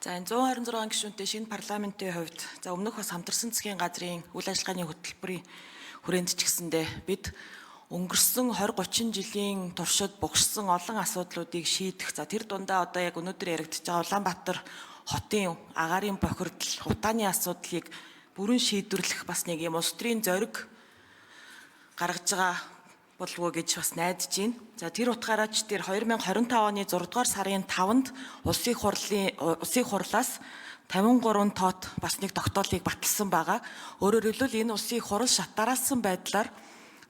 За энэ 126 гишүүнтэй шинэ парламентын хувьд за өмнөх бас хамтарсан засгийн газрын үйл ажиллагааны хөтөлбөрийн хүрээнд ч гэсэндээ бид өнгөрсөн 20-30 жилийн туршид богшсон олон асуудлуудыг шийдэх. За тэр дундаа одоо яг өнөөдөр яригдж байгаа Улаанбаатар хотын агаарын бохирдол, утааны асуудлыг бүрэн шийдвэрлэх бас нэг юм улс төрийн зориг гаргаж байгаа болов уу гэж бас найдаж байна. За тэр утгаараач тэр 2025 оны 6 дугаар сарын 5-нд улсын хурлаас 53 тоот бас нэг тогтоолыг баталсан байгаа. Өөрөөр хэлбэл энэ улсын хурал шатараасан байдлаар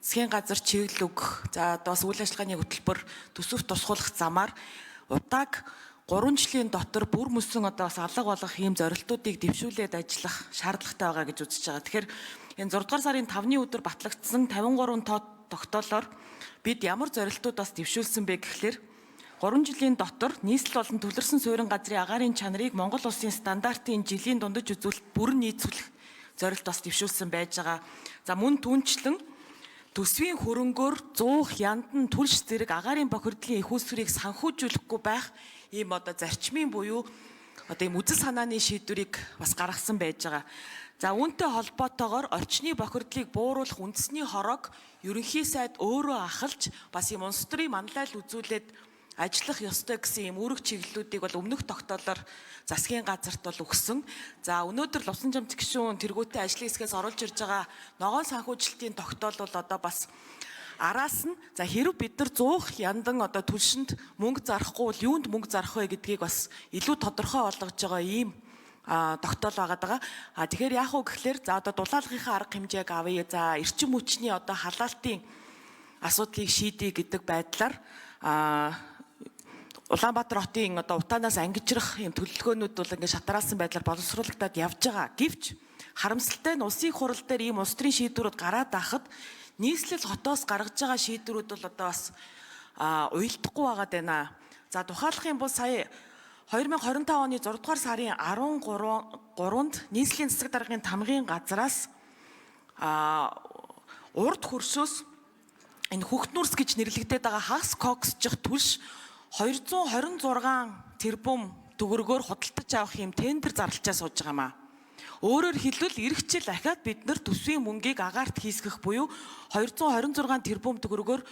засгийн газар чиглэл өгөх, за одоо бас үйл ажиллагааны хөтөлбөр төсөв тусгуулах замаар удааг 3 жилийн дотор бүр мөсөн одоо бас алга болох ийм зорилтуудыг дэвшүүлээд ажиллах шаардлагатай байгаа гэж үзэж байгаа. Тэгэхээр энэ 6 дугаар сарын 5-ны өдөр батлагдсан 53 тоот тогтоолоор бид ямар зорилтууд бас дэвшүүлсэн бэ гэхлээр 3 жилийн дотор нийслэл болон төлөрсөн суурин газрын агаарын чанарыг Монгол улсын стандартын жилийн дундаж үзүүлэлт бүрэн нийцүүлэх зорилт бас дэвшүүлсэн байж байгаа. За мөн түнчлэн төсвийн хөрөнгөөр 100 яндан түлш зэрэг агаарын бохирдлын их усрыг санхүүжүүлэхгүй байх ийм одоо зарчмын буюу одоо ийм үзэл санааны шийдвэрийг бас гаргасан байж байгаа. За үүнтэй холбоотойгоор орчны бохирдлыг бууруулах үндэсний хорог ерөнхий сайд өөрөө ахалж бас ийм улс төрийн манлайл үзүүлээд ажиллах ёстой гэсэн ийм үүрэг чиглэлүүдийг бол өмнөх тогтоолоор засгийн газарт бол өгсөн. За өнөөдөр Лувсан жамц гишүүн тэргүүтээ ажлын хэсгээс оруулж ирж байгаа ногоон санхүүжилтийн тогтоол бол одоо бас араас нь за хэрв бид нар 100 яндан одоо түлшинд мөнгө зарахгүй бол юунд мөнгө зарах вэ гэдгийг бас илүү тодорхой болгож байгаа ийм тогтоол байгаа. Тэгэхээр яах вэ гэхлээр за одоо дулаалгынхаа арга хэмжээг авъя. За эрчим хүчний одоо халаалтын асуудлыг шийдэе гэдэг байдлаар Улаанбаатар хотын одоо утаанаас ангижрах юм төлөвлөгөөнүүд бол ингээд шатараасан байдлаар боловсруулагдаад явж байгаа. Гэвч харамсалтай нь улсын хурал дээр ийм улс төрийн шийдвэрүүд гараад байхад нийслэл хотоос гаргаж байгаа шийдвэрүүд бол одоо бас уйлдахгүй байгаад байна. За тухайлах юм бол сая 2025 оны 6 дугаар сарын 13-нд нийслэлийн засаг даргын тамгын газраас урд хөршөөс энэ Хүүхднүрс гэж нэрлэгдээд байгаа хагас коксжих түлш 226 тэрбум төгрөгөөр худалдаж авах юм тендер зарлалчаа сууж байгаа маа. Өөрөөр хэлбэл эх жил ахаад бид нар төсвийн мөнгийг агаарт хийсгэх буюу 226 тэрбум төгрөгөөр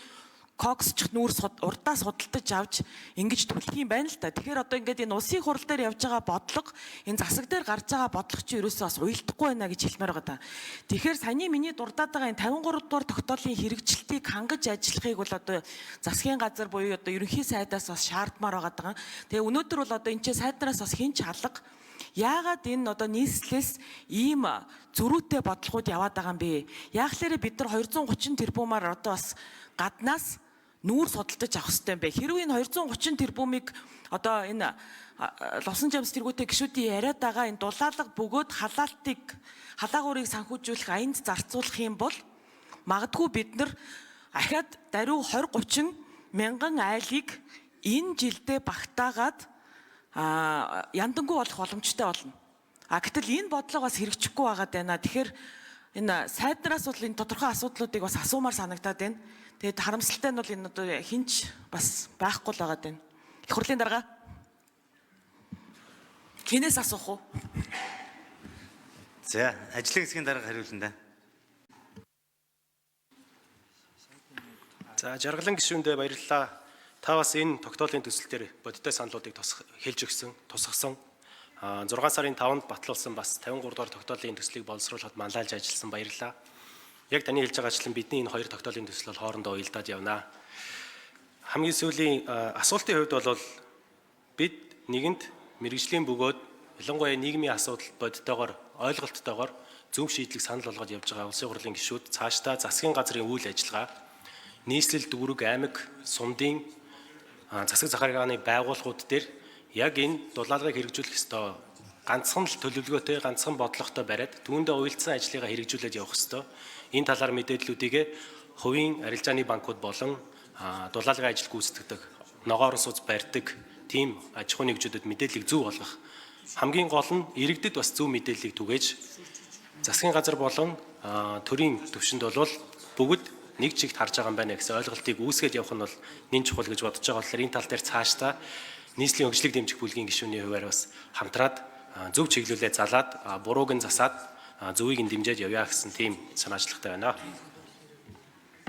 коксчих нүүрс урдаас худалдаж авч ингэж төлөх юм байна л та. Тэгэхээр одоо ингээд энэ улсын хурал дээр явж байгаа бодлого, энэ засаг дээр гарч байгаа бодлого чи ерөөсөө бас уйлдахгүй байна гэж хэлмээр байгаа даа. Тэгэхээр саяны миний дурдаад байгаа энэ 53 дугаар тогтоолын хэрэгжилтийг хангаж ажиллахыг бол одоо засгийн газар буюу одоо ерөнхий сайдаас бас шаардмаар байгаа даа. Тэгээ өнөөдөр бол одоо энэ ч сайднараас бас хинч алга. Яагаад энэ одоо нийслэлээс ийм зөрүүтэй бодлогууд яваад байгаа юм бэ? Яахлаарэ бид нар 230 тэрбумаар одоо бас гаднаас нүүр судалдаж авах хэрэгтэй юм бэ. Хэрвээ энэ 230 тэрбумыг одоо энэ Лувсан жамц тэргүүтээ гишүүдийн яриад байгаа энэ дулаалга бөгөөд халаагуурыг санхүүжүүлэх аянд зарцуулах юм бол магадгүй бид нар ахаад даруй 20-30 мянган айлыг энэ жилдээ багтаагаад яндангуй болох боломжтой болно. Гэтэл энэ бодлого бас хэрэгжихгүй байгаад байна. Тэгэхээр энэ сайднараас бол энэ тодорхой асуудлуудыг бас асуумаар санагдаад байна. Тэгээд харамсалтай нь бол энэ одоо хинч бас байхгүй л байгаад байна. Их хурлын дарга. Хинээс асуух уу? За, ажлын хэсгийн дарга хариулна да. За, жаргалан гишүүндээ баярлалаа. Та бас энэ тогтоолын төсөл дээр бодиттой саналуудыг хэлж өгсөн, тусгасан. 6 сарын 5-нд батлуулсан бас 53 дугаар тогтоолын төслийг боловсруулахад манлайлж ажилласан баярлалаа. Яг таны хэлж байгаачлан бидний энэ хоёр тогтоолын төсөл бол хоорондоо уялдаад явна. Хамгийн сүүлийн асуултын хувьд бол бид нэгэнд мэрэгжлийн бөгөөд ялангуяа нийгмийн асуудал бодиттойгоор ойлголттойгоор зөв шийдлийг санал болгоод явж байгаа улсын хурлын гишүүд цаашдаа засгийн газрын үйл ажиллагаа, нийслэл дүүрэг аймаг, сумдын засаг захиргааны байгууллагууд дээр яг энэ дулаалгыг хэрэгжүүлэх ёстой. Ганцхан л төлөвлөгөөтэй, ганцхан бодлоготой бариад түүндээ уялдсан ажлыгаа хэрэгжүүлээд явах ёстой. Энэ талаар мэдээллүүдийг хувийн арилжааны банкуд болон дулаалгын ажил гүйцэтгэдэг, ногоон сууц барьдаг тийм аж ахуйн нэгжүүдэд мэдээллийг зөв болгох. Хамгийн гол нь иргэдэд бас зөв мэдээллийг түгээж засгийн газар болон төрийн төвшөнд бол бүгд нэг чигт харж байгаа юм байна гэсэн ойлголтыг үүсгэж явах нь бол нэн чухал гэж бодож байгаа болохоор энэ тал дээр цаашдаа нийслэлийн хөгжлийг дэмжих бүлгийн гишүүний хувьар бас хамтраад зөв чиглүүлээ залаад бурууг нь засаад зөвийг нь дэмжиж явъя гэсэн тийм санаачлагтай байна.